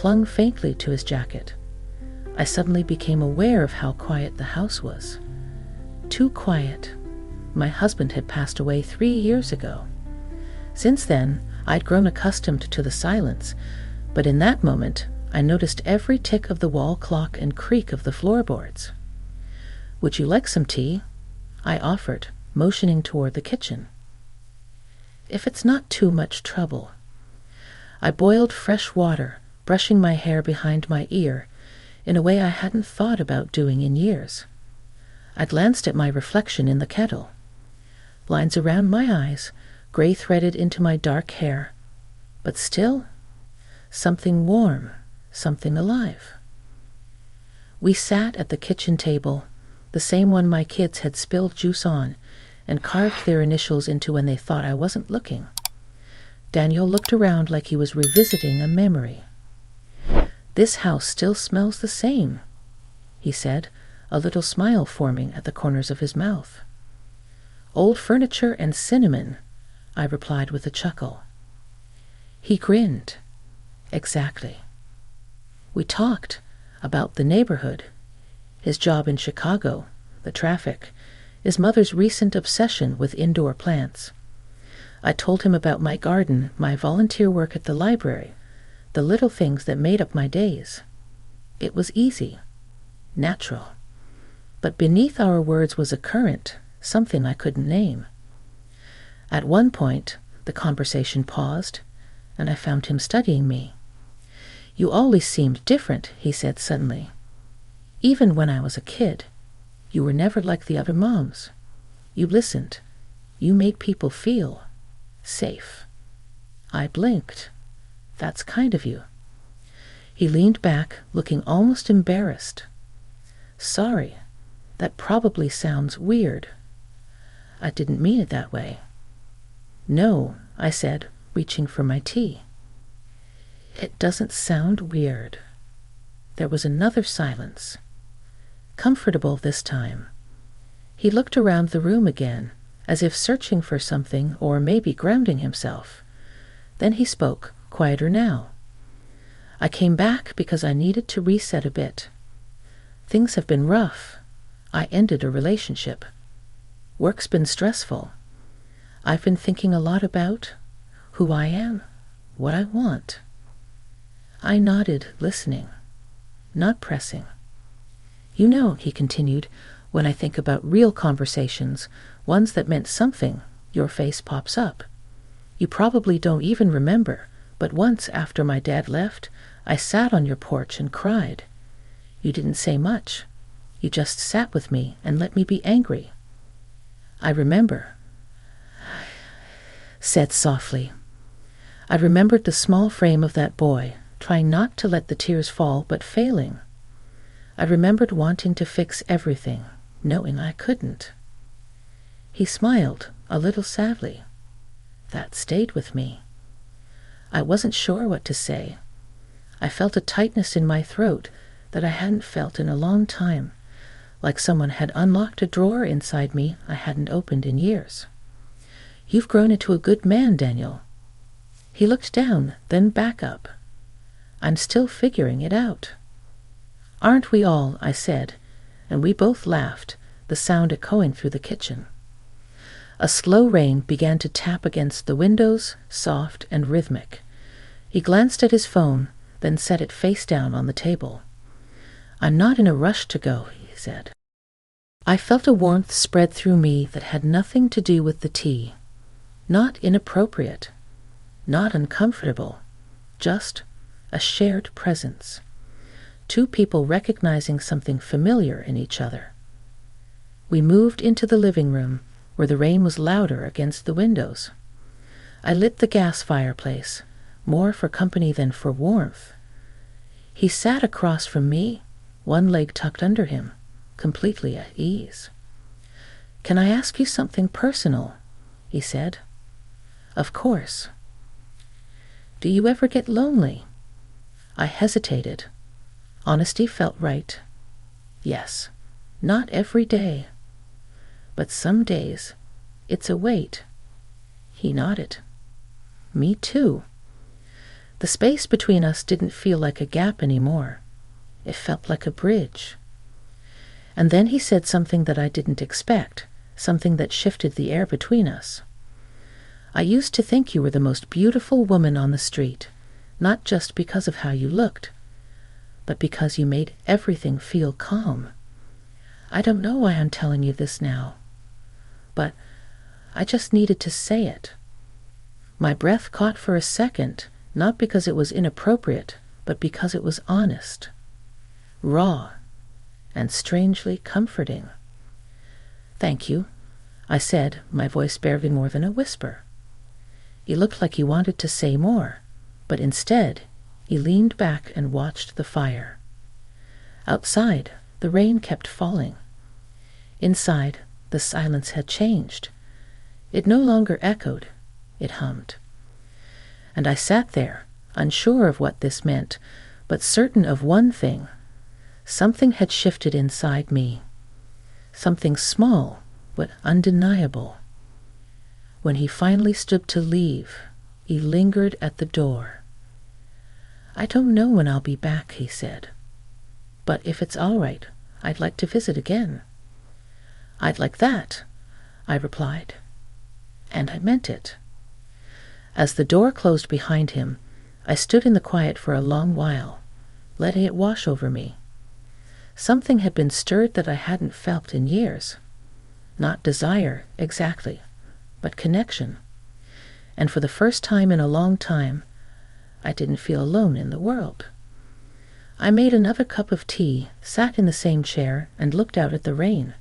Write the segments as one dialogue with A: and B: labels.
A: clung faintly to his jacket. I suddenly became aware of how quiet the house was. Too quiet. My husband had passed away 3 years ago. Since then, I'd grown accustomed to the silence, but in that moment, I noticed every tick of the wall clock and creak of the floorboards. "Would you like some tea?" I offered, motioning toward the kitchen. "If it's not too much trouble." I boiled fresh water, brushing my hair behind my ear, in a way I hadn't thought about doing in years. I glanced at my reflection in the kettle. Lines around my eyes, gray threaded into my dark hair, but still, something warm, something alive. We sat at the kitchen table, the same one my kids had spilled juice on, and carved their initials into when they thought I wasn't looking. Daniel looked around like he was revisiting a memory. "This house still smells the same," he said, a little smile forming at the corners of his mouth. "Old furniture and cinnamon," I replied with a chuckle. He grinned. "Exactly." We talked about the neighborhood, his job in Chicago, the traffic, his mother's recent obsession with indoor plants. I told him about my garden, my volunteer work at the library, the little things that made up my days. It was easy, natural. But beneath our words was a current, something I couldn't name. At one point, the conversation paused, and I found him studying me. "You always seemed different," he said suddenly. "Even when I was a kid, you were never like the other moms. You listened. You made people feel safe." I blinked. "That's kind of you." He leaned back, looking almost embarrassed. "Sorry, that probably sounds weird." "I didn't mean it that way." "No," I said, reaching for my tea. "It doesn't sound weird." There was another silence. Comfortable this time. He looked around the room again, as if searching for something or maybe grounding himself. Then he spoke, quieter now. "I came back because I needed to reset a bit. Things have been rough. I ended a relationship. Work's been stressful. I've been thinking a lot about who I am, what I want." I nodded, listening, not pressing. "You know," he continued, "when I think about real conversations, ones that meant something, your face pops up. You probably don't even remember, but once after my dad left, I sat on your porch and cried. You didn't say much. You just sat with me and let me be angry." "I remember," I said softly. I remembered the small frame of that boy, trying not to let the tears fall, but failing. I remembered wanting to fix everything, knowing I couldn't. He smiled, a little sadly. That stayed with me. I wasn't sure what to say. I felt a tightness in my throat that I hadn't felt in a long time, like someone had unlocked a drawer inside me I hadn't opened in years. "You've grown into a good man, Daniel." He looked down, then back up. "I'm still figuring it out." "Aren't we all?" I said, and we both laughed, the sound echoing through the kitchen. A slow rain began to tap against the windows, soft and rhythmic. He glanced at his phone, then set it face down on the table. "I'm not in a rush to go," he said. I felt a warmth spread through me that had nothing to do with the tea. Not inappropriate, not uncomfortable, just a shared presence. Two people recognizing something familiar in each other. We moved into the living room, where the rain was louder against the windows. I lit the gas fireplace, more for company than for warmth. He sat across from me, one leg tucked under him, completely at ease. "Can I ask you something personal?" he said. "Of course." "Do you ever get lonely?" I hesitated. Honesty felt right. "Yes, not every day. But some days, it's a weight." He nodded. "Me too." The space between us didn't feel like a gap anymore. It felt like a bridge. And then he said something that I didn't expect, something that shifted the air between us. "I used to think you were the most beautiful woman on the street, not just because of how you looked, but because you made everything feel calm. I don't know why I'm telling you this now, but I just needed to say it." My breath caught for a second, not because it was inappropriate, but because it was honest, raw, and strangely comforting. "Thank you," I said, my voice barely more than a whisper. He looked like he wanted to say more, but instead he leaned back and watched the fire. Outside, the rain kept falling. Inside, the silence had changed. It no longer echoed, it hummed. And I sat there, unsure of what this meant, but certain of one thing. Something had shifted inside me. Something small, but undeniable. When he finally stood to leave, he lingered at the door. "I don't know when I'll be back," he said. "But if it's all right, I'd like to visit again." "I'd like that," I replied. And I meant it. As the door closed behind him, I stood in the quiet for a long while, letting it wash over me. Something had been stirred that I hadn't felt in years. Not desire, exactly, but connection. And for the first time in a long time, I didn't feel alone in the world. I made another cup of tea, sat in the same chair, and looked out at the rain.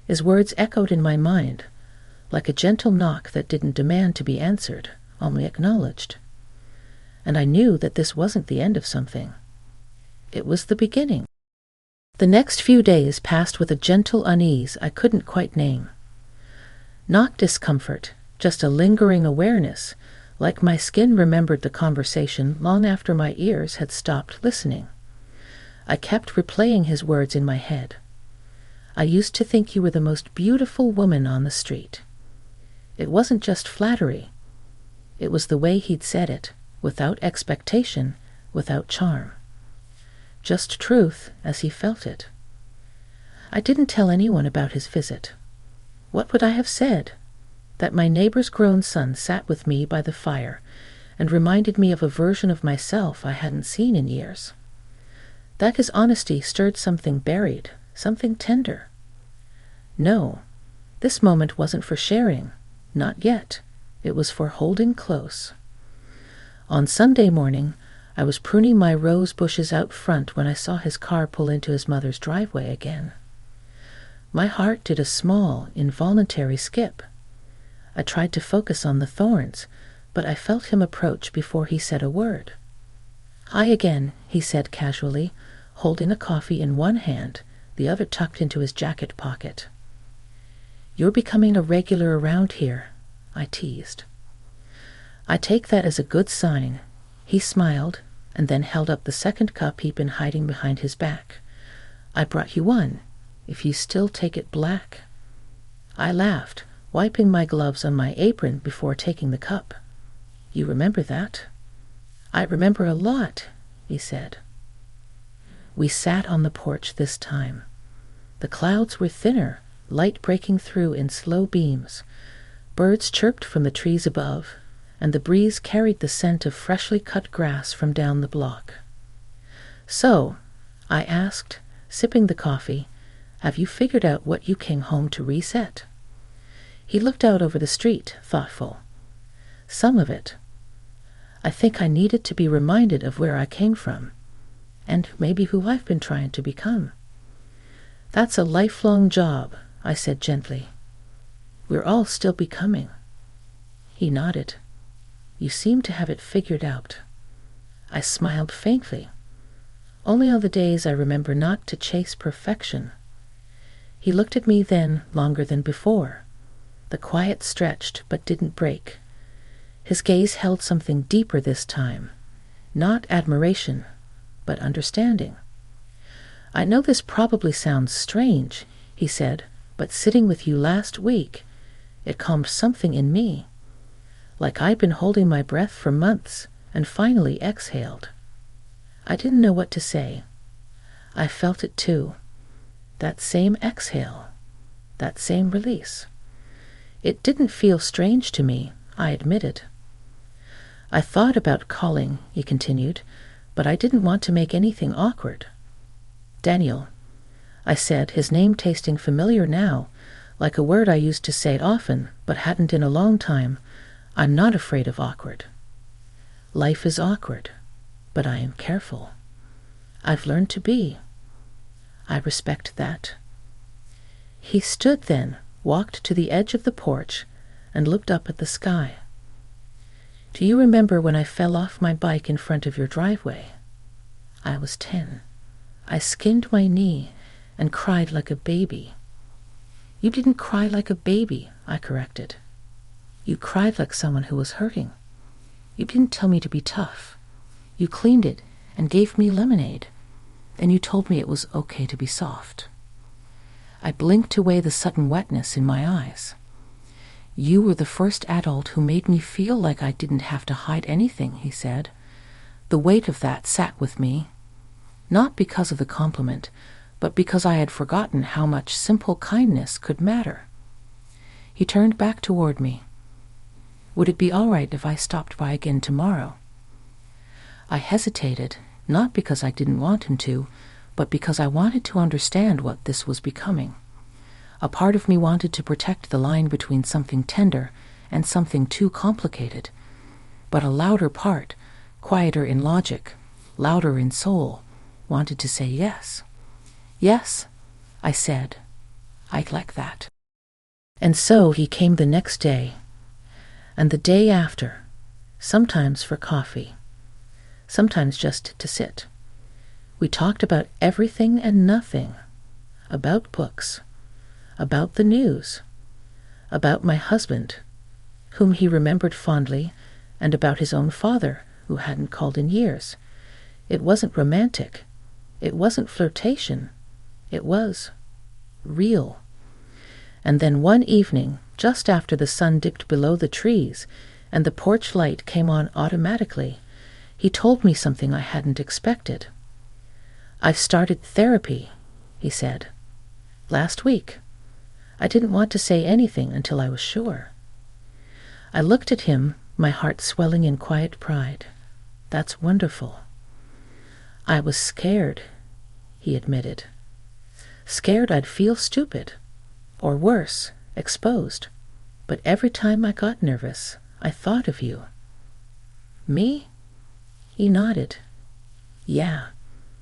A: His words echoed in my mind, like a gentle knock that didn't demand to be answered, only acknowledged. And I knew that this wasn't the end of something. It was the beginning. The next few days passed with a gentle unease I couldn't quite name. Not discomfort, just a lingering awareness, like my skin remembered the conversation long after my ears had stopped listening. I kept replaying his words in my head. "I used to think you were the most beautiful woman on the street." It wasn't just flattery. It was the way he'd said it, without expectation, without charm. Just truth as he felt it. I didn't tell anyone about his visit. What would I have said? That my neighbor's grown son sat with me by the fire and reminded me of a version of myself I hadn't seen in years. That his honesty stirred something buried, something tender. No, this moment wasn't for sharing, not yet. It was for holding close. On Sunday morning, I was pruning my rose bushes out front when I saw his car pull into his mother's driveway again. My heart did a small, involuntary skip. I tried to focus on the thorns, but I felt him approach before he said a word. "Hi again," he said casually, holding a coffee in one hand, the other tucked into his jacket pocket. "You're becoming a regular around here," I teased. "I take that as a good sign." He smiled, and then held up the second cup he'd been hiding behind his back. "I brought you one, if you still take it black." I laughed, wiping my gloves on my apron before taking the cup. "You remember that?" "I remember a lot," he said. We sat on the porch this time. The clouds were thinner, light breaking through in slow beams. Birds chirped from the trees above, and the breeze carried the scent of freshly cut grass from down the block. "So," I asked, sipping the coffee, "have you figured out what you came home to reset?" He looked out over the street, thoughtful. "Some of it. I think I needed to be reminded of where I came from, and maybe who I've been trying to become." "That's a lifelong job," I said gently. "We're all still becoming." He nodded. "You seem to have it figured out." I smiled faintly. Only on the days I remember not to chase perfection. He looked at me then longer than before. The quiet stretched but didn't break. His gaze held something deeper this time. Not admiration, but understanding. "I know this probably sounds strange," he said, "but sitting with you last week, it calmed something in me. Like I'd been holding my breath for months, and finally exhaled. I didn't know what to say. I felt it too. That same exhale, that same release. It didn't feel strange to me, I admitted. I thought about calling, he continued, but I didn't want to make anything awkward. Daniel, I said, his name tasting familiar now, like a word I used to say often, but hadn't in a long time. I'm not afraid of awkward. Life is awkward, but I am careful. I've learned to be. I respect that. He stood then, walked to the edge of the porch, and looked up at the sky. Do you remember when I fell off my bike in front of your driveway? I was 10. I skinned my knee and cried like a baby. You didn't cry like a baby, I corrected. You cried like someone who was hurting. You didn't tell me to be tough. You cleaned it and gave me lemonade. And you told me it was okay to be soft. I blinked away the sudden wetness in my eyes. You were the first adult who made me feel like I didn't have to hide anything, he said. The weight of that sat with me, not because of the compliment, but because I had forgotten how much simple kindness could matter. He turned back toward me. Would it be all right if I stopped by again tomorrow? I hesitated, not because I didn't want him to, but because I wanted to understand what this was becoming. A part of me wanted to protect the line between something tender and something too complicated. But a louder part, quieter in logic, louder in soul, wanted to say yes. Yes, I said. I'd like that. And so he came the next day, and the day after, sometimes for coffee, sometimes just to sit. We talked about everything and nothing, about books, about the news, about my husband, whom he remembered fondly, and about his own father, who hadn't called in years. It wasn't romantic. It wasn't flirtation. It was real. And then one evening, just after the sun dipped below the trees and the porch light came on automatically, he told me something I hadn't expected. I've started therapy, he said. Last week. I didn't want to say anything until I was sure. I looked at him, my heart swelling in quiet pride. That's wonderful. I was scared, he admitted. Scared I'd feel stupid, or worse, exposed. But every time I got nervous, I thought of you. Me? He nodded. Yeah,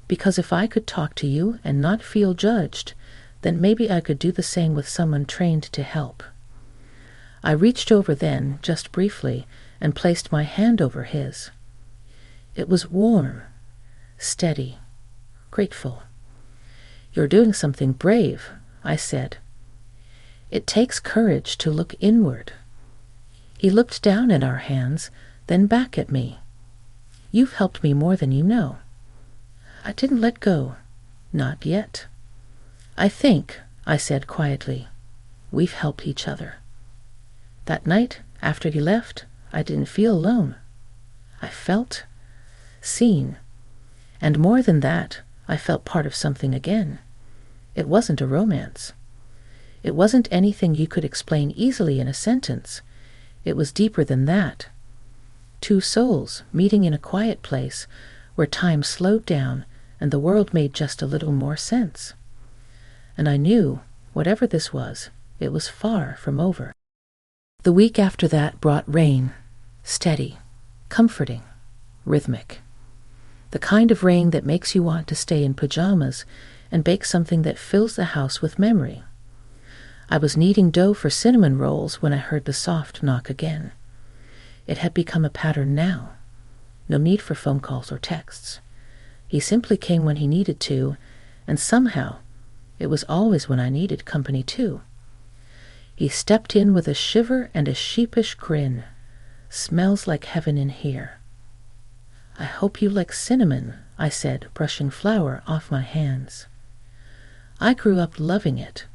A: because if I could talk to you and not feel judged, then maybe I could do the same with someone trained to help. I reached over then, just briefly, and placed my hand over his. It was warm, steady, grateful. You're doing something brave, I said. It takes courage to look inward. He looked down at our hands, then back at me. You've helped me more than you know. I didn't let go. Not yet. I think, I said quietly, we've helped each other. That night, after he left, I didn't feel alone. I felt seen. And more than that, I felt part of something again. It wasn't a romance. It wasn't anything you could explain easily in a sentence. It was deeper than that. Two souls meeting in a quiet place where time slowed down and the world made just a little more sense. And I knew, whatever this was, it was far from over. The week after that brought rain, steady, comforting, rhythmic. The kind of rain that makes you want to stay in pajamas and bake something that fills the house with memory. I was kneading dough for cinnamon rolls when I heard the soft knock again. It had become a pattern now. No need for phone calls or texts. He simply came when he needed to, and somehow it was always when I needed company too. He stepped in with a shiver and a sheepish grin. Smells like heaven in here. I hope you like cinnamon, I said, brushing flour off my hands. I grew up loving it.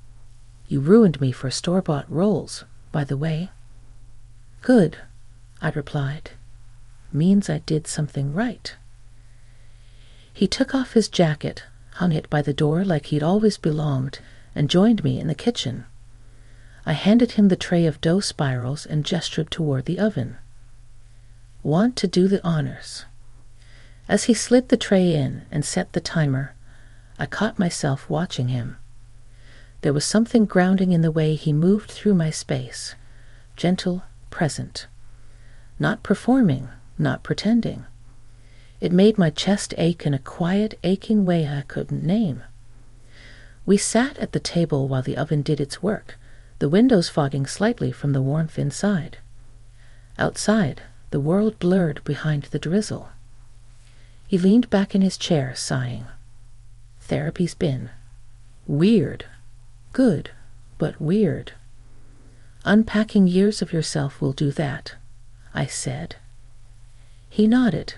A: You ruined me for store-bought rolls, by the way. Good, I replied. means I did something right. He took off his jacket, hung it by the door like he'd always belonged, and joined me in the kitchen. I handed him the tray of dough spirals and gestured toward the oven. Want to do the honors. As he slid the tray in and set the timer, I caught myself watching him. There was something grounding in the way he moved through my space, gentle, present. Not performing, not pretending. It made my chest ache in a quiet, aching way I couldn't name. We sat at the table while the oven did its work, the windows fogging slightly from the warmth inside. Outside, the world blurred behind the drizzle. He leaned back in his chair, sighing. Therapy's been weird. Good, but weird. Unpacking years of yourself will do that, I said. He nodded.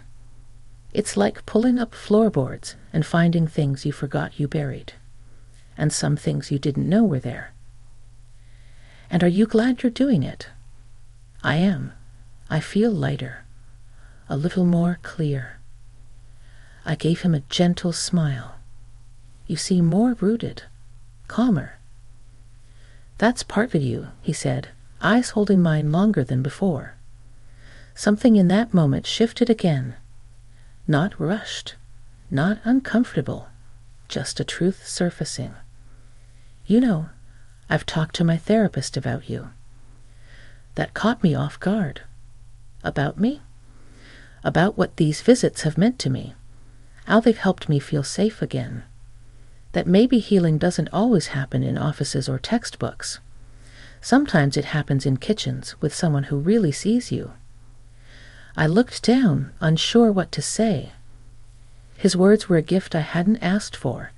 A: It's like pulling up floorboards and finding things you forgot you buried, and some things you didn't know were there. And are you glad you're doing it? I am. I feel lighter, a little more clear. I gave him a gentle smile. You seem more rooted, calmer. That's part of you, he said, eyes holding mine longer than before. Something in that moment shifted again. Not rushed, not uncomfortable, just a truth surfacing. You know, I've talked to my therapist about you. That caught me off guard. About me? About what these visits have meant to me, how they've helped me feel safe again. That maybe healing doesn't always happen in offices or textbooks. Sometimes it happens in kitchens with someone who really sees you. I looked down, unsure what to say. His words were a gift I hadn't asked for,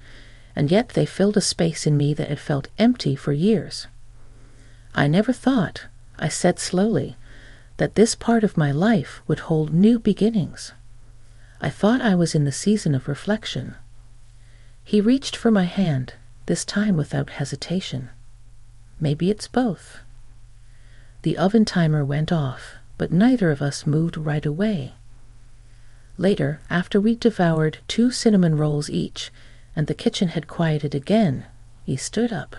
A: and yet they filled a space in me that had felt empty for years. I never thought, I said slowly, that this part of my life would hold new beginnings. I thought I was in the season of reflection. He reached for my hand, this time without hesitation. Maybe it's both. The oven timer went off, but neither of us moved right away. Later, after we devoured 2 cinnamon rolls each, and the kitchen had quieted again, he stood up.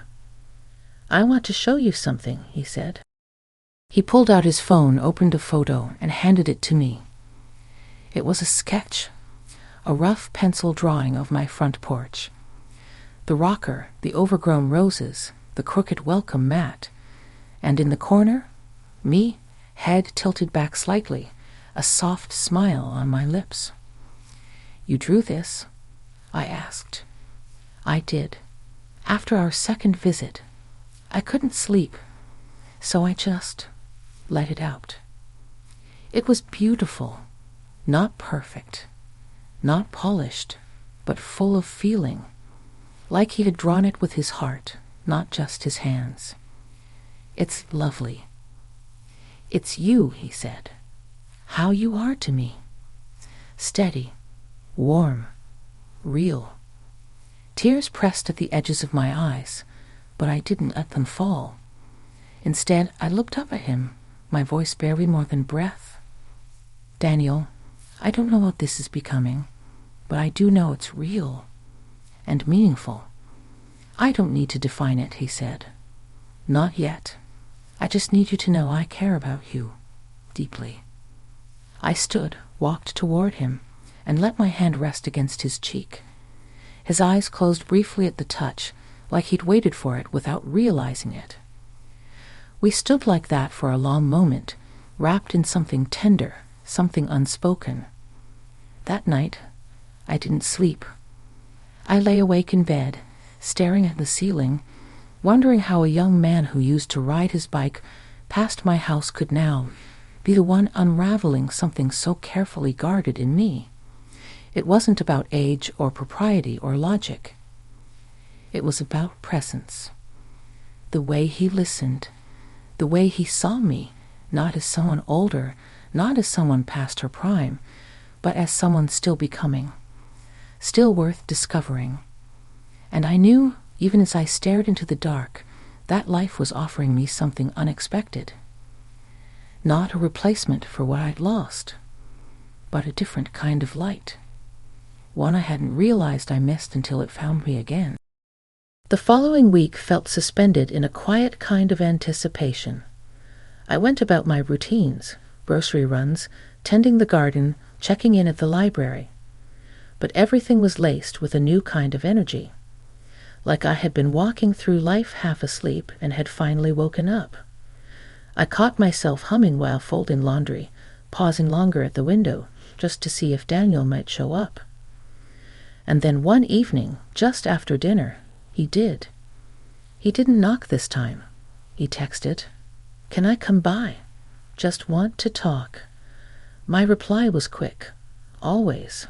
A: I want to show you something, he said. He pulled out his phone, opened a photo, and handed it to me. It was a sketch, a rough pencil drawing of my front porch. The rocker, the overgrown roses, the crooked welcome mat, and in the corner, me, head tilted back slightly, a soft smile on my lips. You drew this? I asked. I did. After our second visit, I couldn't sleep, so I just let it out. It was beautiful, not perfect, not polished, but full of feeling, like he had drawn it with his heart, not just his hands. It's lovely. It's you, he said. How you are to me. Steady, warm, real. Tears pressed at the edges of my eyes, but I didn't let them fall. Instead, I looked up at him, my voice barely more than breath. Daniel, I don't know what this is becoming, but I do know it's real and meaningful. I don't need to define it, he said. Not yet. I just need you to know I care about you, deeply. I stood, walked toward him, and let my hand rest against his cheek. His eyes closed briefly at the touch, like he'd waited for it without realizing it. We stood like that for a long moment, wrapped in something tender, something unspoken. That night, I didn't sleep. I lay awake in bed, staring at the ceiling, wondering how a young man who used to ride his bike past my house could now be the one unraveling something so carefully guarded in me. It wasn't about age or propriety or logic. It was about presence. The way he listened, the way he saw me, not as someone older, not as someone past her prime, but as someone still becoming, still worth discovering. And I knew, even as I stared into the dark, that life was offering me something unexpected. Not a replacement for what I'd lost, but a different kind of light. One I hadn't realized I missed until it found me again. The following week felt suspended in a quiet kind of anticipation. I went about my routines, grocery runs, tending the garden, checking in at the library. But everything was laced with a new kind of energy, like I had been walking through life half asleep and had finally woken up. I caught myself humming while folding laundry, pausing longer at the window just to see if Daniel might show up. And then one evening, just after dinner, he did. He didn't knock this time. He texted, "Can I come by? Just want to talk." My reply was quick, always.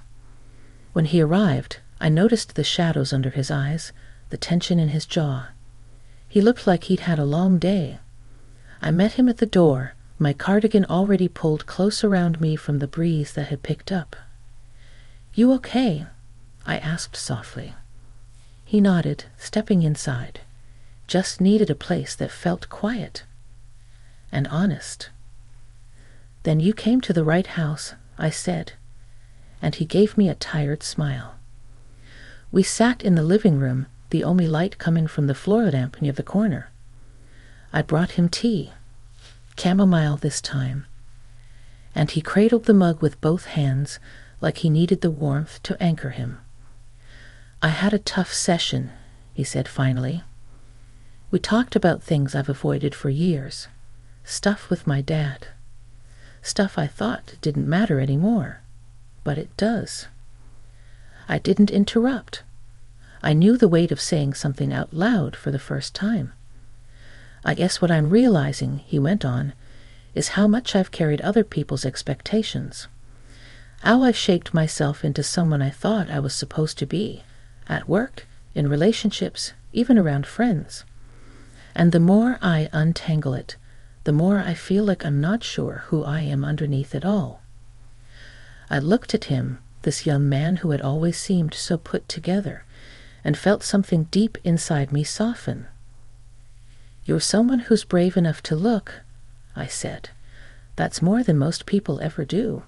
A: When he arrived, I noticed the shadows under his eyes, the tension in his jaw. He looked like he'd had a long day. I met him at the door, my cardigan already pulled close around me from the breeze that had picked up. "You okay?" I asked softly. He nodded, stepping inside. Just needed a place that felt quiet and honest. "Then you came to the right house," I said, and he gave me a tired smile. We sat in the living room, the only light coming from the floor lamp near the corner. I brought him tea, chamomile this time, and he cradled the mug with both hands like he needed the warmth to anchor him. "I had a tough session," he said finally. "We talked about things I've avoided for years, stuff with my dad, stuff I thought didn't matter anymore, but it does." I didn't interrupt. I knew the weight of saying something out loud for the first time. "I guess what I'm realizing," he went on, "is how much I've carried other people's expectations. How I've shaped myself into someone I thought I was supposed to be, at work, in relationships, even around friends. And the more I untangle it, the more I feel like I'm not sure who I am underneath it all." I looked at him, this young man who had always seemed so put together, and felt something deep inside me soften. "You're someone who's brave enough to look," I said. "That's more than most people ever do."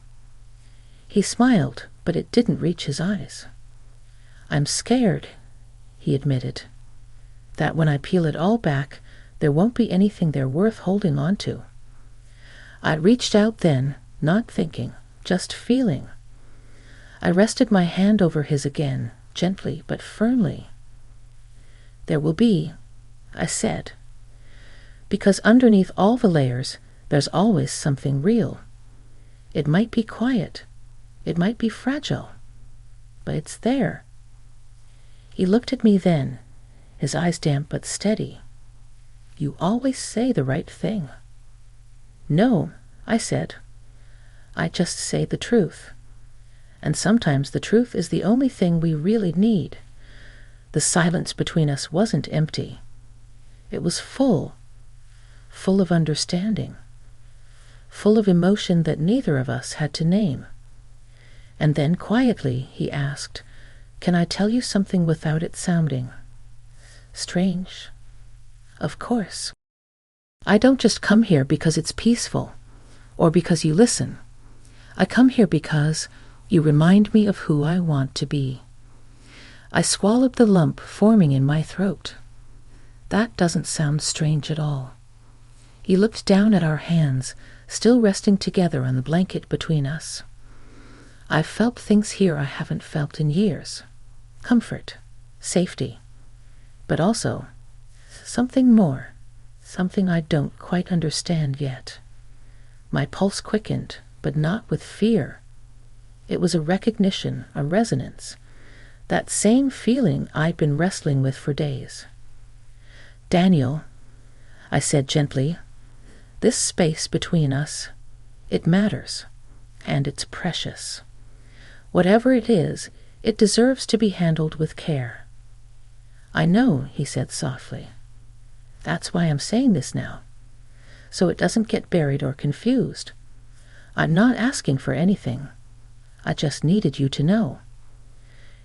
A: He smiled, but it didn't reach his eyes. "I'm scared," he admitted, "that when I peel it all back, there won't be anything there worth holding on to." I reached out then, not thinking, just feeling. I rested my hand over his again, gently but firmly. "There will be," I said, "because underneath all the layers, there's always something real. It might be quiet, it might be fragile, but it's there." He looked at me then, his eyes damp but steady. "You always say the right thing." "No," I said. "I just say the truth. And sometimes the truth is the only thing we really need." The silence between us wasn't empty. It was full of understanding, full of emotion that neither of us had to name. And then quietly he asked, "Can I tell you something without it sounding strange?" "Of course. I don't just come here because it's peaceful or because you listen. I come here because you remind me of who I want to be." I swallowed the lump forming in my throat. "That doesn't sound strange at all." He looked down at our hands, still resting together on the blanket between us. "I've felt things here I haven't felt in years. Comfort, safety, but also something more, something I don't quite understand yet." My pulse quickened, but not with fear. It was a recognition, a resonance, that same feeling I'd been wrestling with for days. "Daniel," I said gently, "this space between us, it matters, and it's precious. Whatever it is, it deserves to be handled with care." "I know," he said softly. "That's why I'm saying this now, so it doesn't get buried or confused. I'm not asking for anything. I just needed you to know."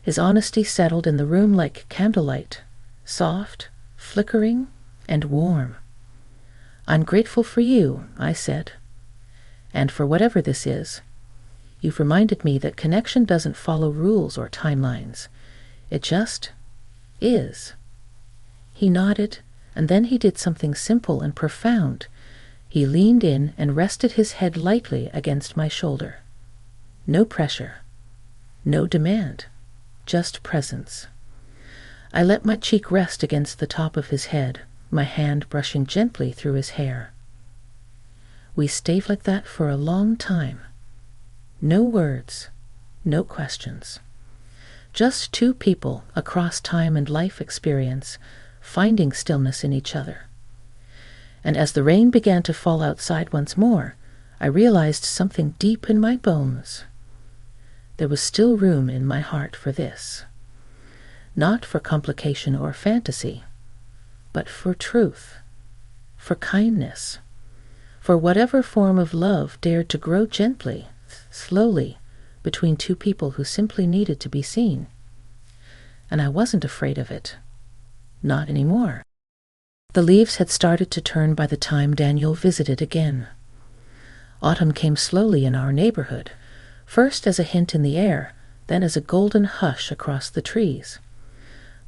A: His honesty settled in the room like candlelight, soft, flickering, and warm. "I'm grateful for you," I said, "and for whatever this is, You've reminded me that connection doesn't follow rules or timelines. It just is." He nodded, and then he did something simple and profound. He leaned in and rested his head lightly against my shoulder. No pressure, no demand, just presence. I let my cheek rest against the top of his head, my hand brushing gently through his hair. We stayed like that for a long time. No words, no questions. Just two people across time and life experience, finding stillness in each other. And as the rain began to fall outside once more, I realized something deep in my bones. There was still room in my heart for this. Not for complication or fantasy, but for truth, for kindness, for whatever form of love dared to grow gently, slowly, between two people who simply needed to be seen. And I wasn't afraid of it. Not anymore. The leaves had started to turn by the time Daniel visited again. Autumn came slowly in our neighborhood, first as a hint in the air, then as a golden hush across the trees.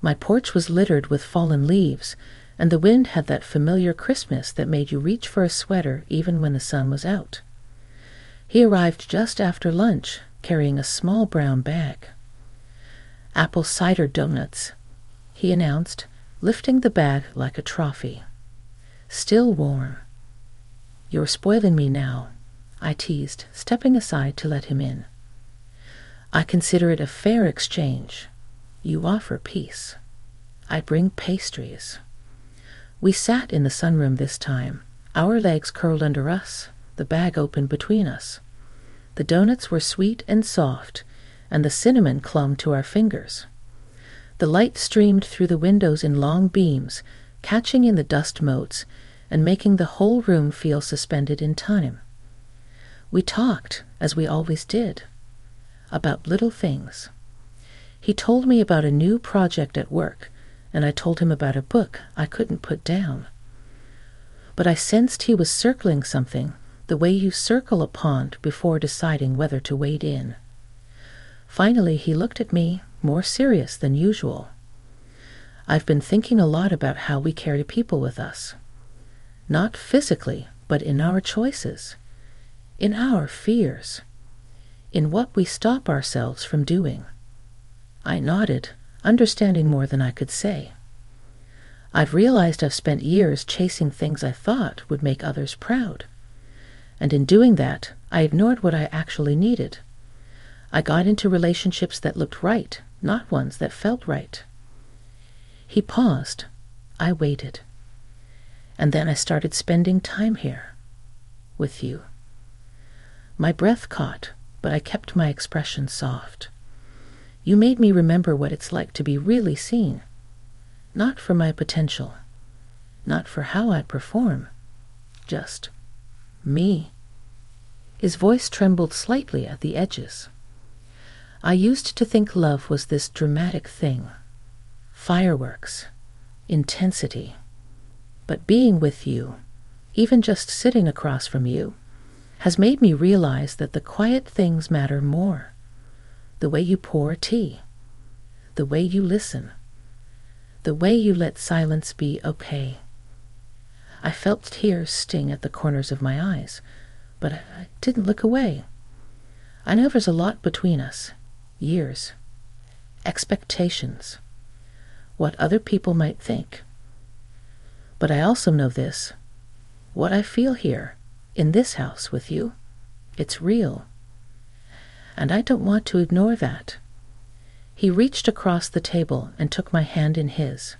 A: My porch was littered with fallen leaves, and the wind had that familiar crispness that made you reach for a sweater even when the sun was out. He arrived just after lunch, carrying a small brown bag. "Apple cider donuts," he announced, lifting the bag like a trophy. "Still warm." "You're spoiling me now," I teased, stepping aside to let him in. "I consider it a fair exchange. You offer peace. I bring pastries." We sat in the sunroom this time, our legs curled under us, the bag open between us. The donuts were sweet and soft, and the cinnamon clung to our fingers. The light streamed through the windows in long beams, catching in the dust motes and making the whole room feel suspended in time. We talked, as we always did, about little things. He told me about a new project at work, and I told him about a book I couldn't put down. But I sensed he was circling something, the way you circle a pond before deciding whether to wade in. Finally, he looked at me, more serious than usual. "I've been thinking a lot about how we carry people with us. Not physically, but in our choices, in our fears, in what we stop ourselves from doing." I nodded, understanding more than I could say. "I've realized I've spent years chasing things I thought would make others proud. And in doing that, I ignored what I actually needed. I got into relationships that looked right, not ones that felt right." He paused. I waited. "And then I started spending time here, with you." My breath caught, but I kept my expression soft. "You made me remember what it's like to be really seen. Not for my potential, not for how I perform, just me." His voice trembled slightly at the edges. "I used to think love was this dramatic thing, fireworks, intensity. But being with you, even just sitting across from you, has made me realize that the quiet things matter more. The way you pour tea, the way you listen, the way you let silence be okay." I felt tears sting at the corners of my eyes, but I didn't look away. I know there's a lot between us. Years, expectations, what other people might think. But I also know this: what I feel here, in this house with you, it's real. And I don't want to ignore that. He reached across the table and took my hand in his.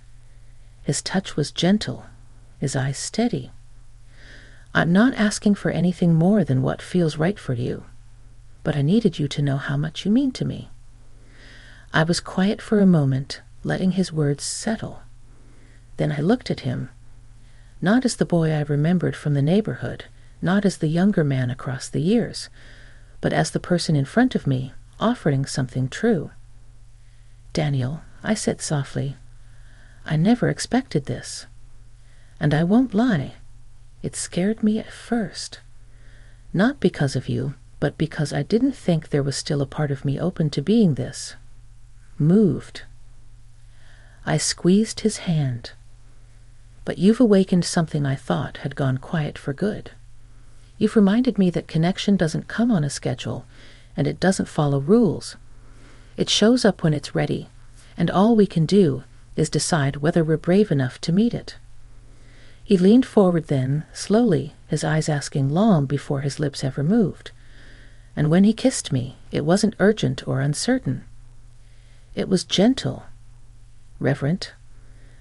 A: His touch was gentle, his eyes steady. "I'm not asking for anything more than what feels right for you, but I needed you to know how much you mean to me." I was quiet for a moment, letting his words settle. Then I looked at him, not as the boy I remembered from the neighborhood, not as the younger man across the years, but as the person in front of me, offering something true. "Daniel," I said softly, "I never expected this. And I won't lie, it scared me at first. Not because of you, but because I didn't think there was still a part of me open to being this, moved. I squeezed his hand. But you've awakened something I thought had gone quiet for good. You've reminded me that connection doesn't come on a schedule, and it doesn't follow rules. It shows up when it's ready, and all we can do is decide whether we're brave enough to meet it. He leaned forward then, slowly, his eyes asking long before his lips ever moved. And when he kissed me, it wasn't urgent or uncertain. It was gentle, reverent,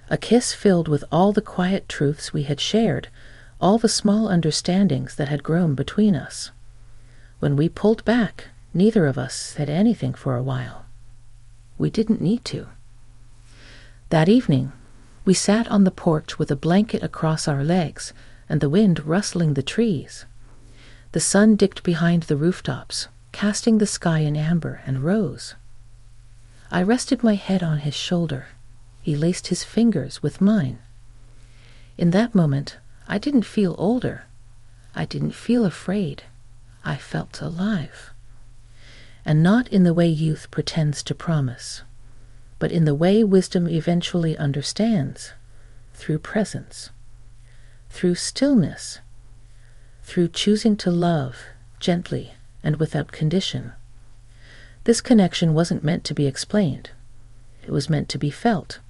A: a kiss filled with all the quiet truths we had shared, all the small understandings that had grown between us. When we pulled back, neither of us said anything for a while. We didn't need to. That evening, we sat on the porch with a blanket across our legs and the wind rustling the trees. The sun dipped behind the rooftops, casting the sky in amber and rose. I rested my head on his shoulder. He laced his fingers with mine. In that moment, I didn't feel older. I didn't feel afraid. I felt alive. And not in the way youth pretends to promise, but in the way wisdom eventually understands, through presence, through stillness, through choosing to love gently and without condition. This connection wasn't meant to be explained. It was meant to be felt.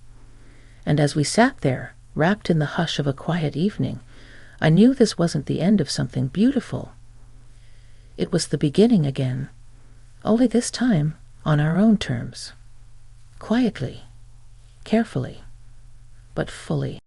A: And as we sat there, wrapped in the hush of a quiet evening, I knew this wasn't the end of something beautiful. It was the beginning again, only this time on our own terms. Quietly, carefully, but fully.